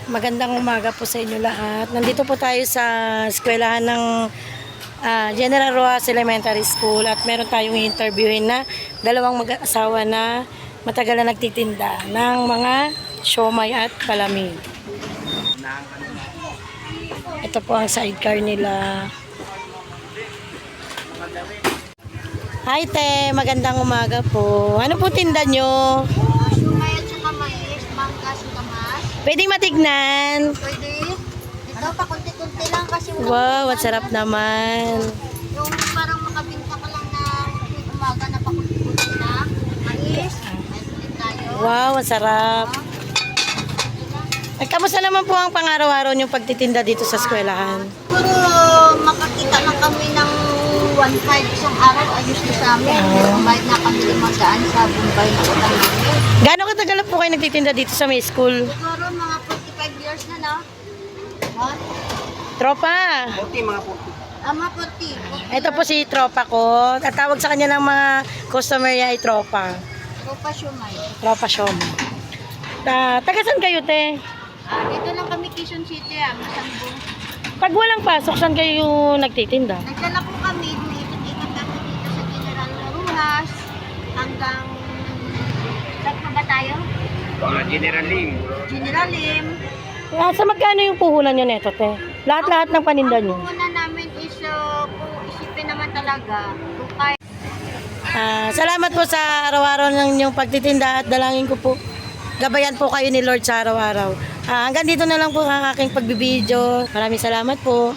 Magandang umaga po sa inyo lahat. Nandito po tayo sa eskwelahan ng General Rojas Elementary School at meron tayong interviewin na dalawang mag-asawa na matagal na nagtitinda ng mga siomay at palamig. Ito po ang sidecar nila. Hi te, magandang umaga po. Ano po tinda nyo? Siomay at saka mais, mangga, sutamas. Pwedeng matignan. Pwede. Ito pa kunti-kunti lang kasi Wow, ang sarap naman. yung parang makabinta ka lang na umaga na pa kunti-kunti na. Mais, may ulit tayo. Wow, ang sarap. Ay, kamusta naman po ang pang-araw-araw niyong pagtitinda dito sa eskwelahan? Siguro makakita lang kami ng 1.5 isang araw, ayos na sa amin. Kumayad na kami limagaan sa Bombay na utang namin. Gaano katagal po kayo nagtitinda dito sa may school? Siguro mga 45 years na na. Ha? Tropa! Mga 40. Ito po si tropa ko. At tawag sa kanya ng mga customer niya ay tropa. Tropa siomay. Tropa Sioma. Taga saan kayo, te? Dito lang kami Quezon City, Masambong. Pag walang pasok, saan kayo nagtitinda? Nagdala po kami, ikot-ikot kami dito sa General Rojas hanggang saan pa ba tayo? General Lim. General Lim. Sa magkano yung puhunan nyo neto, te? Lahat-lahat ng paninda nyo. Ang una namin is, kung isipin naman talaga, lukay. Salamat po sa araw-araw ng inyong pagtitinda at dalangin ko po. Gabayan po kayo ni Lord sa araw-araw. Hanggang dito na lang po ang aking pagbibideo. Maraming salamat po.